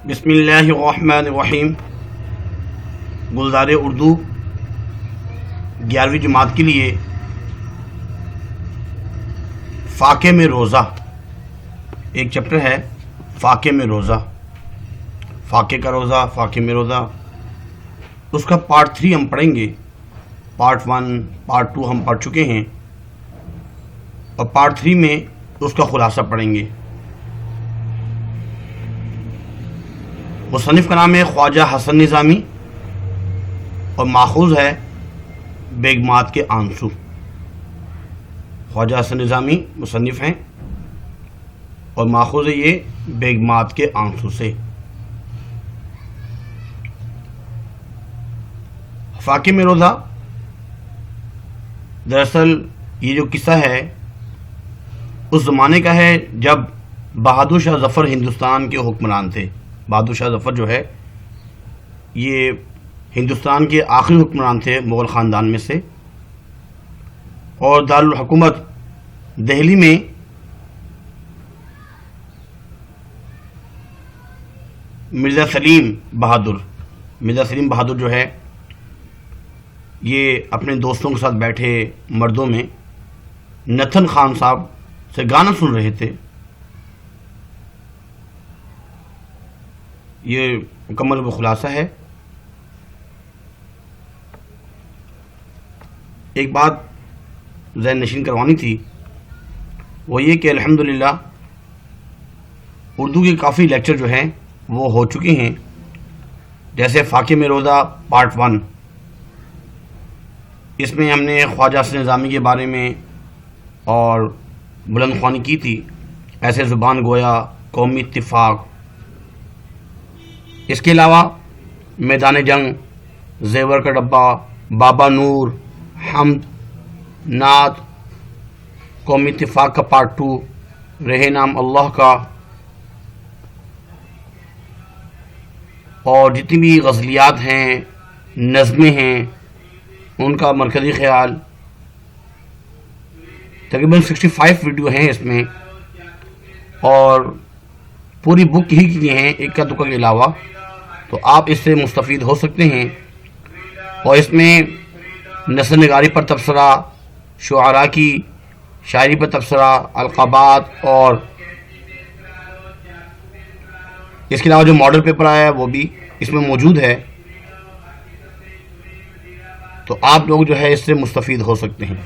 بسم اللہ الرحمن الرحیم. گلزار اردو 11ویں جماعت کے لیے فاقے میں روزہ ایک چیپٹر ہے. فاقے میں روزہ، فاقے کا روزہ، فاقے میں روزہ، اس کا پارٹ 3 ہم پڑھیں گے. پارٹ 1 پارٹ 2 ہم پڑھ چکے ہیں اور پارٹ 3 میں اس کا خلاصہ پڑھیں گے. مصنف کا نام ہے خواجہ حسن نظامی اور ماخوذ ہے بیگمات کے آنسو. خواجہ حسن نظامی مصنف ہیں اور ماخوذ ہے یہ بیگمات کے آنسو سے. فاقے میں روزہ، دراصل یہ جو قصہ ہے اس زمانے کا ہے جب بہادر شاہ ظفر ہندوستان کے حکمران تھے. بہادر شاہ ظفر جو ہے یہ ہندوستان کے آخری حکمران تھے مغل خاندان میں سے، اور دارالحکومت دہلی میں مرزا سلیم بہادر جو ہے یہ اپنے دوستوں کے ساتھ بیٹھے مردوں میں نتن خان صاحب سے گانا سن رہے تھے. یہ مکمل وہ خلاصہ ہے. ایک بات ذہن نشین کروانی تھی، وہ یہ کہ الحمدللہ اردو کے کافی لیکچر جو ہیں وہ ہو چکے ہیں. جیسے فاقے میں روزہ پارٹ 1، اس میں ہم نے خواجہ حسن نظامی کے بارے میں اور بلند خوانی کی تھی. ایسے زبان گویا، قومی اتفاق، اس کے علاوہ میدان جنگ، زیور کا ڈبہ، بابا نور، حمد، نعت، قومی اتفاق کا پارٹ 2، رہے نام اللہ کا، اور جتنی بھی غزلیات ہیں، نظمیں ہیں، ان کا مرکزی خیال. تقریباً 65 ویڈیو ہیں اس میں، اور پوری بک ہی کی ہیں ایک کا دکا کے علاوہ. تو آپ اس سے مستفید ہو سکتے ہیں. اور اس میں نثر نگاری پر تبصرہ، شعراء کی شاعری پر تبصرہ، القابات، اور اس کے علاوہ جو ماڈل پیپر آیا ہے وہ بھی اس میں موجود ہے. تو آپ لوگ جو ہے اس سے مستفید ہو سکتے ہیں.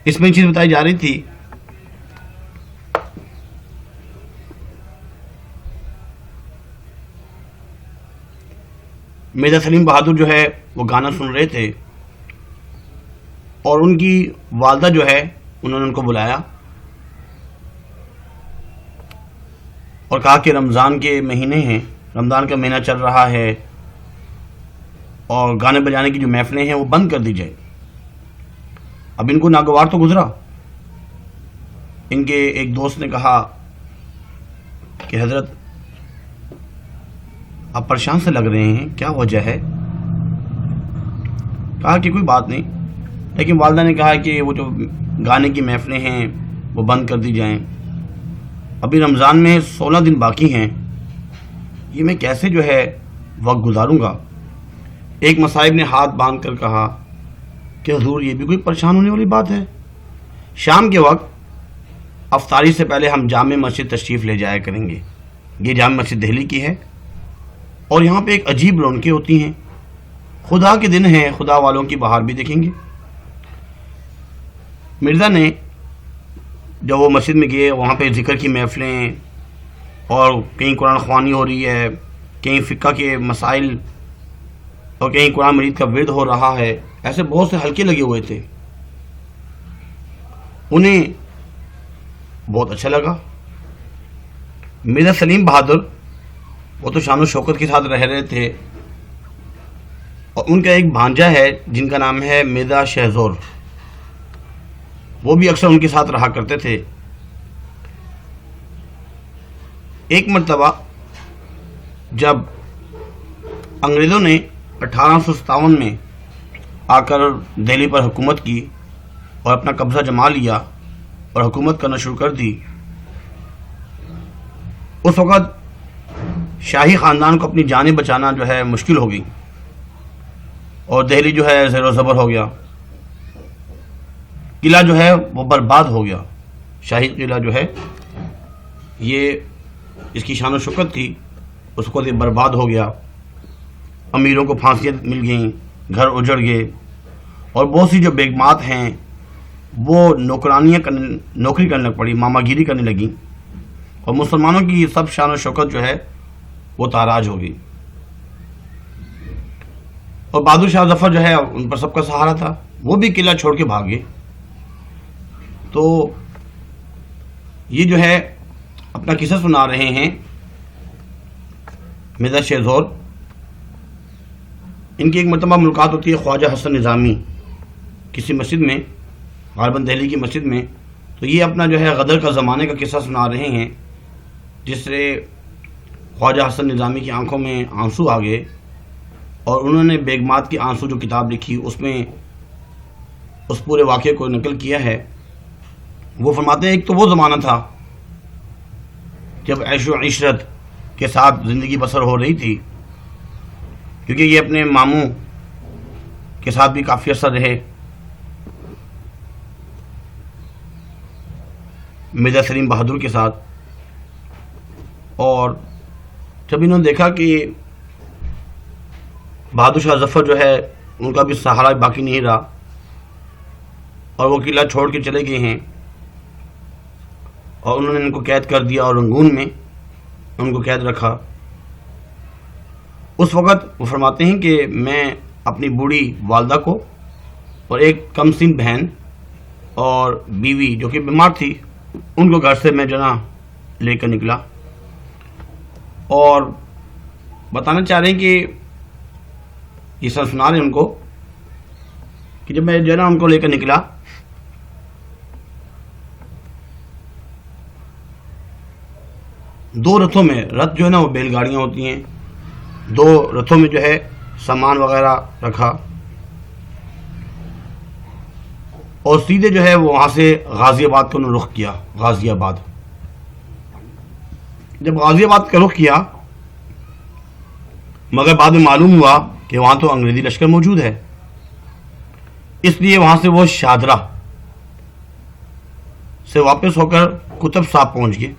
اس میں چیز بتائی جا رہی تھی، مرزا سلیم بہادر جو ہے وہ گانا سن رہے تھے اور ان کی والدہ جو ہے انہوں نے ان کو بلایا اور کہا کہ رمضان کے مہینے ہیں، رمضان کا مہینہ چل رہا ہے اور گانے بجانے کی جو محفلیں ہیں وہ بند کر دی جائے. اب ان کو ناگوار تو گزرا. ان کے ایک دوست نے کہا کہ حضرت آپ پریشان سے لگ رہے ہیں، کیا وجہ ہے؟ کہا کہ کوئی بات نہیں، لیکن والدہ نے کہا کہ وہ جو گانے کی محفلیں ہیں وہ بند کر دی جائیں. ابھی رمضان میں 16 دن باقی ہیں، یہ میں کیسے جو ہے وقت گزاروں گا؟ ایک مصاحب نے ہاتھ باندھ کر کہا کہ حضور یہ بھی کوئی پریشان ہونے والی بات ہے. شام کے وقت افطاری سے پہلے ہم جامع مسجد تشریف لے جایا کریں گے. یہ جامع مسجد دہلی کی ہے اور یہاں پہ ایک عجیب رونقیں ہوتی ہیں. خدا کے دن ہیں، خدا والوں کی بہار بھی دیکھیں گے. مرزا نے جب وہ مسجد میں گئے، وہاں پہ ذکر کی محفلیں اور کہیں قرآن خوانی ہو رہی ہے، کہیں فقہ کے مسائل اور کہیں قرآن مجید کا ورد ہو رہا ہے. ایسے بہت سے حلقے لگے ہوئے تھے. انہیں بہت اچھا لگا. مرزا سلیم بہادر وہ تو شان و شوکت کے ساتھ رہ رہے تھے، اور ان کا ایک بھانجا ہے جن کا نام ہے مرزا شہزور، وہ بھی اکثر ان کے ساتھ رہا کرتے تھے. ایک مرتبہ جب انگریزوں نے 1857 میں آ کر دہلی پر حکومت کی اور اپنا قبضہ جما لیا اور حکومت کرنا شروع کر دی، اس وقت شاہی خاندان کو اپنی جانیں بچانا جو ہے مشکل ہو گئی، اور دہلی جو ہے زیر و زبر ہو گیا، قلعہ جو ہے وہ برباد ہو گیا۔ شاہی قلعہ جو ہے یہ اس کی شان و شوکت تھی، اس کو یہ برباد ہو گیا، امیروں کو پھانسیاں مل گئیں، گھر اجڑ گئے، اور بہت سی جو بیگمات ہیں وہ نوکری کرنے پڑی، ماما گیری کرنے لگیں، اور مسلمانوں کی سب شان و شوکت جو ہے وہ تاراج ہو گئی۔ اور بہادر شاہ ظفر جو ہے ان پر سب کا سہارا تھا، وہ بھی قلعہ چھوڑ کے بھاگے۔ تو یہ جو ہے اپنا قصہ سنا رہے ہیں مرزا شیر زور۔ ان کی ایک مرتبہ ملاقات ہوتی ہے خواجہ حسن نظامی کسی مسجد میں، غالباً دہلی کی مسجد میں، تو یہ اپنا جو ہے غدر کا زمانے کا قصہ سنا رہے ہیں، جس سے خواجہ حسن نظامی کی آنکھوں میں آنسو آ گئے، اور انہوں نے بیگمات کی آنسو جو کتاب لکھی اس میں اس پورے واقعے کو نقل کیا ہے۔ وہ فرماتے ہیں ایک تو وہ زمانہ تھا جب عیش و عشرت کے ساتھ زندگی بسر ہو رہی تھی، کیونکہ یہ اپنے ماموں کے ساتھ بھی کافی عرصہ رہے، مرزا سلیم بہادر کے ساتھ، اور جب انہوں نے دیکھا کہ بہادر شاہ ظفر جو ہے ان کا بھی سہارا باقی نہیں رہا، اور وہ قلعہ چھوڑ کے چلے گئے ہیں، اور انہوں نے ان کو قید کر دیا اور رنگون میں ان کو قید رکھا، اس وقت وہ فرماتے ہیں کہ میں اپنی بوڑھی والدہ کو اور ایک کم سن بہن اور بیوی جو کہ بیمار تھی ان کو گھر سے میں جو نا لے کر نکلا، اور بتانا چاہ رہے ہیں کہ یہ سر سنا رہے ہیں ان کو کہ جب میں جو ہے نا ان کو لے کر نکلا دو رتھوں میں، رتھ جو ہے نا وہ بیل گاڑیاں ہوتی ہیں، دو رتھوں میں جو ہے سامان وغیرہ رکھا، اور سیدھے جو ہے وہ وہاں سے غازی آباد کو رخ کیا۔ غازی آباد جب غازی آباد کا رخ کیا، مگر بعد میں معلوم ہوا کہ وہاں تو انگریزی لشکر موجود ہے، اس لیے وہاں سے وہ شادرہ سے واپس ہو کر کتب صاحب پہنچ گئے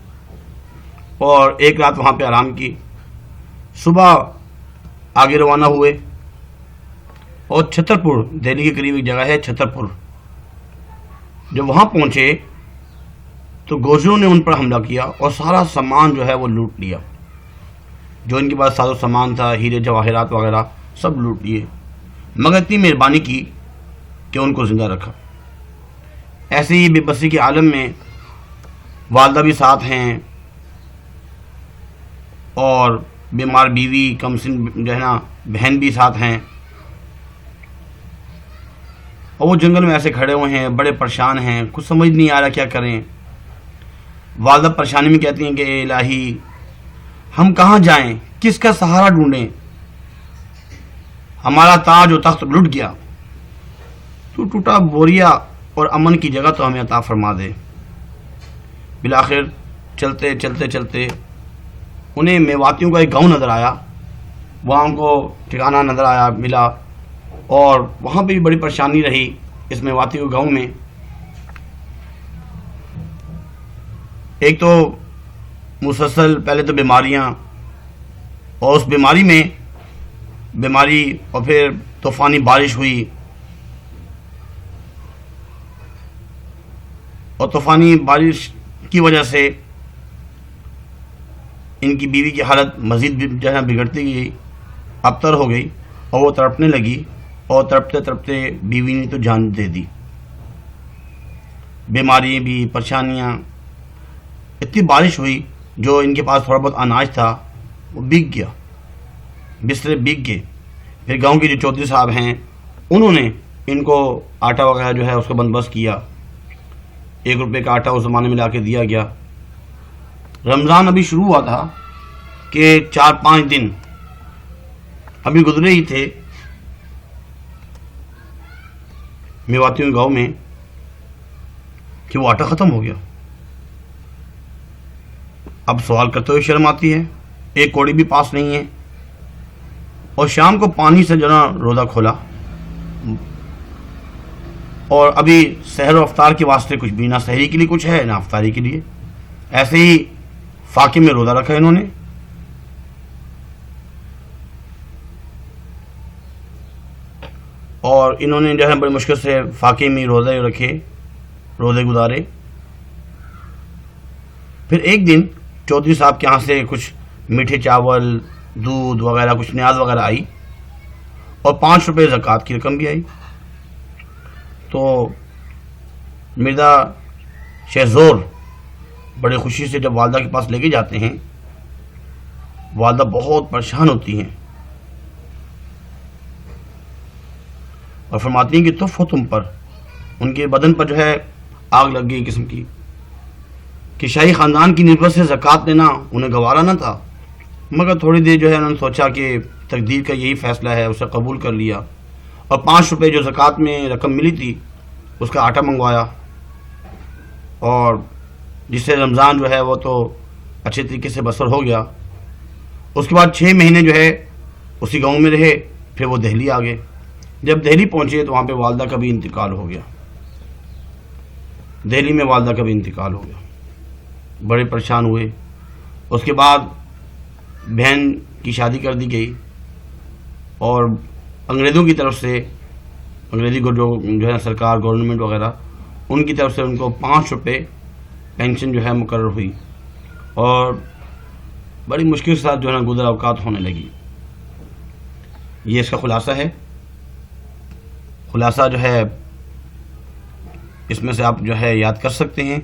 اور ایک رات وہاں پہ آرام کی۔ صبح آگے روانہ ہوئے اور چھترپور، دہلی کے قریب ایک جگہ ہے چھترپور، جب وہاں پہنچے تو گوجروں نے ان پر حملہ کیا اور سارا سامان جو ہے وہ لوٹ لیا، جو ان کے پاس ساز و سامان تھا، ہیرے جواہرات وغیرہ سب لوٹ لیے، مگر اتنی مہربانی کی کہ ان کو زندہ رکھا۔ ایسے ہی بے بسی کے عالم میں والدہ بھی ساتھ ہیں، اور بیمار بیوی کم سن جو ہے نا بہن بھی ساتھ ہیں، اور وہ جنگل میں ایسے کھڑے ہوئے ہیں، بڑے پریشان ہیں، کچھ سمجھ نہیں آ رہا کیا کریں۔ والدہ پریشانی میں کہتی ہیں کہ اے الہی ہم کہاں جائیں، کس کا سہارا ڈھونڈیں، ہمارا تاج و تخت لٹ گیا، تو ٹوٹا بوریا اور امن کی جگہ تو ہمیں عطا فرما دے۔ بالآخر چلتے چلتے چلتے انہیں میواتیوں کا ایک گاؤں نظر آیا، وہاں ان کو ٹھکانہ نظر آیا ملا، اور وہاں پہ بھی بڑی پریشانی رہی اس میواتیوں کے گاؤں میں۔ ایک تو مسلسل پہلے تو بیماریاں، اور اس بیماری اور پھر طوفانی بارش ہوئی، اور طوفانی بارش کی وجہ سے ان کی بیوی کی حالت مزید جو ہے بگڑتی گئی، ابتر ہو گئی، اور وہ تڑپنے لگی، اور تڑپتے تڑپتے بیوی نے تو جان دے دی۔ بیماری بھی، پریشانیاں، اتنی بارش ہوئی جو ان کے پاس تھوڑا بہت اناج تھا وہ بک گیا، بسترے بک گئے۔ پھر گاؤں کے جو چودھری صاحب ہیں انہوں نے ان کو آٹا وغیرہ جو ہے اس کا بندوبست کیا، 1 روپے کا آٹا اس زمانے میں لا کے دیا گیا۔ رمضان ابھی شروع ہوا تھا کہ 4-5 دن ابھی گزرے ہی تھے میواتیوں گاؤں میں، کہ وہ آٹا ختم ہو گیا. اب سوال کرتے ہوئے شرم آتی ہے, ایک کوڑی بھی پاس نہیں ہے. اور شام کو پانی سے جو نا روزہ کھولا, اور ابھی سحر و افطار کے واسطے کچھ بھی, نہ سحری کے لیے کچھ ہے نہ افطاری کے لیے. ایسے ہی فاقے میں روزہ رکھا انہوں نے. اور انہوں نے جو ہے بڑی مشکل سے فاقے میں روزے رکھے, روزے گزارے. پھر ایک دن چودھری صاحب کے یہاں سے کچھ میٹھے چاول, دودھ وغیرہ, کچھ نیاز وغیرہ آئی, اور 5 روپے زکوٰۃ کی رقم بھی آئی. تو مرزا شہزور بڑے خوشی سے جب والدہ کے پاس لے کے جاتے ہیں, والدہ بہت پریشان ہوتی ہیں اور فرماتی ہیں کہ تف ہو تم پر. ان کے بدن پر جو ہے آگ لگ گئی قسم کی, کہ شاہی خاندان کی نسبت سے زکوٰۃ لینا انہیں گوارا نہ تھا, مگر تھوڑی دیر جو ہے انہوں نے سوچا کہ تقدیر کا یہی فیصلہ ہے, اسے قبول کر لیا. اور 5 روپے جو زکوٰۃ میں رقم ملی تھی اس کا آٹا منگوایا, اور جس سے رمضان جو ہے وہ تو اچھے طریقے سے بسر ہو گیا. اس کے بعد 6 مہینے جو ہے اسی گاؤں میں رہے. پھر وہ دہلی آ گئے. جب دہلی پہنچے تو وہاں پہ والدہ کا بھی انتقال ہو گیا. دہلی میں والدہ کا بھی انتقال ہو گیا. بڑے پریشان ہوئے. اس کے بعد بہن کی شادی کر دی گئی, اور انگریزوں کی طرف سے, انگریزی کو جو ہے سرکار گورنمنٹ وغیرہ, ان کی طرف سے ان کو 5 روپے پینشن جو ہے مقرر ہوئی, اور بڑی مشکل کے ساتھ جو ہے نا گزر اوقات ہونے لگی. یہ اس کا خلاصہ ہے. خلاصہ جو ہے اس میں سے آپ جو ہے یاد کر سکتے ہیں,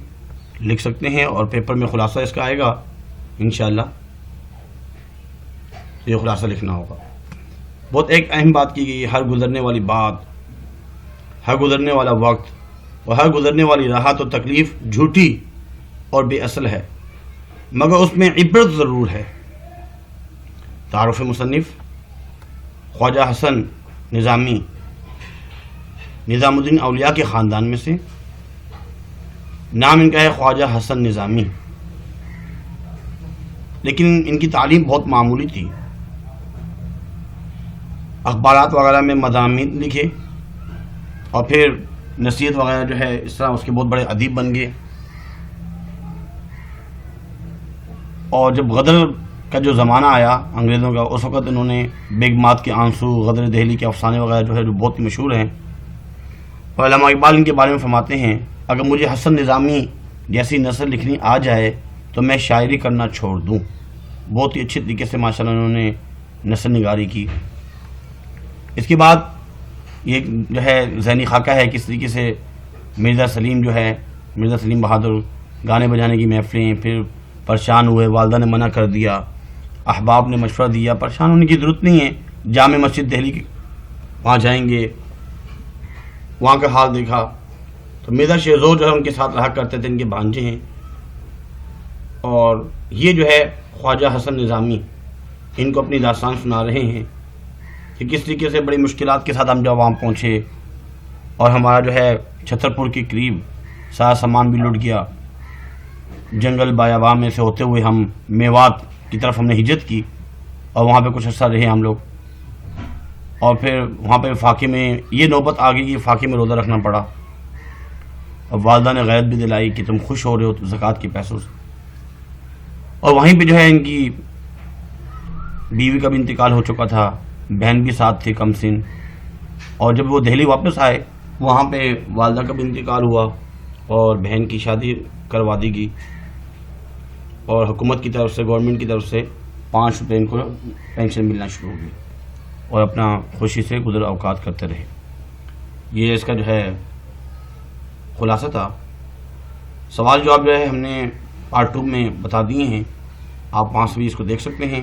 لکھ سکتے ہیں, اور پیپر میں خلاصہ اس کا آئے گا انشاءاللہ. یہ خلاصہ لکھنا ہوگا. بہت ایک اہم بات کی گئی, ہر گزرنے والی بات, ہر گزرنے والا وقت اور ہر گزرنے والی راحت و تکلیف جھوٹی اور بے اصل ہے, مگر اس میں عبرت ضرور ہے. تعارف مصنف خواجہ حسن نظامی, نظام الدین اولیاء کے خاندان میں سے. نام ان کا ہے خواجہ حسن نظامی, لیکن ان کی تعلیم بہت معمولی تھی. اخبارات وغیرہ میں مضامین لکھے, اور پھر نصیحت وغیرہ جو ہے اس طرح اس کے بہت بڑے ادیب بن گئے. اور جب غدر کا جو زمانہ آیا انگریزوں کا, اس وقت انہوں نے بیگمات کے آنسو, غدر دہلی کے افسانے وغیرہ جو ہے جو بہت مشہور ہیں. اور علامہ اقبال ان کے بارے میں فرماتے ہیں, اگر مجھے حسن نظامی جیسی نثر لکھنی آ جائے تو میں شاعری کرنا چھوڑ دوں. بہت ہی اچھے طریقے سے ماشاءاللہ انہوں نے نثر نگاری کی. اس کے بعد یہ جو ہے ذہنی خاکہ ہے کس طریقے سے مرزا سلیم جو ہے, مرزا سلیم بہادر, گانے بجانے کی محفلیں, پھر پریشان ہوئے, والدہ نے منع کر دیا, احباب نے مشورہ دیا, پریشان ہونے کی ضرورت نہیں ہے, جامع مسجد دہلی کی وہاں جائیں گے, وہاں کا حال دیکھا تو مرزا شہزور جو ہے ان کے ساتھ رہا کرتے تھے, ان کے بھانجے ہیں. اور یہ جو ہے خواجہ حسن نظامی ان کو اپنی داستان سنا رہے ہیں کہ کس طریقے سے بڑی مشکلات کے ساتھ ہم جب وہاں پہنچے, اور ہمارا جو ہے چھترپور کے قریب سارا سامان بھی لٹ گیا. جنگل بیاباں میں سے ہوتے ہوئے ہم میوات کی طرف ہم نے ہجرت کی, اور وہاں پہ کچھ عرصہ رہے ہم لوگ. اور پھر وہاں پہ فاقے میں یہ نوبت آ گئی کہ فاقے میں روزہ رکھنا پڑا. اور والدہ نے غیرت بھی دلائی کہ تم خوش ہو رہے ہو تو زکوٰۃ کے پیسوں سے. اور وہیں پہ جو ہے ان کی بیوی کا بھی انتقال ہو چکا تھا, بہن بھی ساتھ تھی کم سن. اور جب وہ دہلی واپس آئے وہاں پہ والدہ کا بھی انتقال ہوا, اور بہن کی شادی کروا دی گئی, اور حکومت کی طرف سے, گورنمنٹ کی طرف سے 5 روپے ان کو پینشن ملنا شروع ہو گئی, اور اپنا خوشی سے گزر اوقات کرتے رہے. یہ اس کا جو ہے خلاصہ تھا. سوال جواب جو ہے ہم نے پارٹ 2 میں بتا دیے ہیں, آپ وہاں سے بھی اس کو دیکھ سکتے ہیں.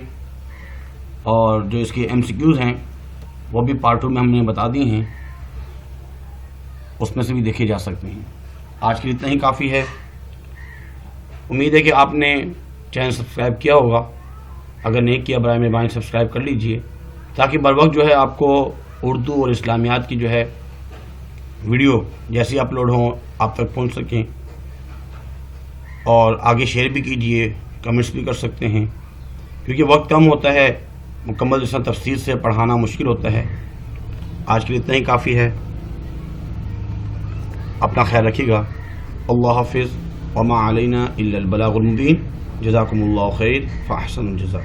اور جو اس کے MCQs ہیں وہ بھی پارٹ 2 میں ہم نے بتا دیے ہیں, اس میں سے بھی دیکھے جا سکتے ہیں. آج کے لیے اتنا ہی کافی ہے. امید ہے کہ آپ نے چینل سبسکرائب کیا ہوگا. اگر نہیں کیا برائے مہربانی سبسکرائب کر لیجئے, تاکہ بر وقت جو ہے آپ کو اردو اور اسلامیات کی جو ہے ویڈیو جیسی اپلوڈ ہوں آپ تک پہنچ سکیں. اور آگے شیئر بھی کیجئے، کمنٹس بھی کر سکتے ہیں، کیونکہ وقت کم ہوتا ہے، مکمل جس طرح تفصیل سے پڑھانا مشکل ہوتا ہے۔ آج کے لیے اتنا ہی کافی ہے، اپنا خیال رکھیے گا۔ اللہ حافظ، وما علینا الا البلاغ المبین۔ جزاکم اللہ خیر، فاحسن الجزاء۔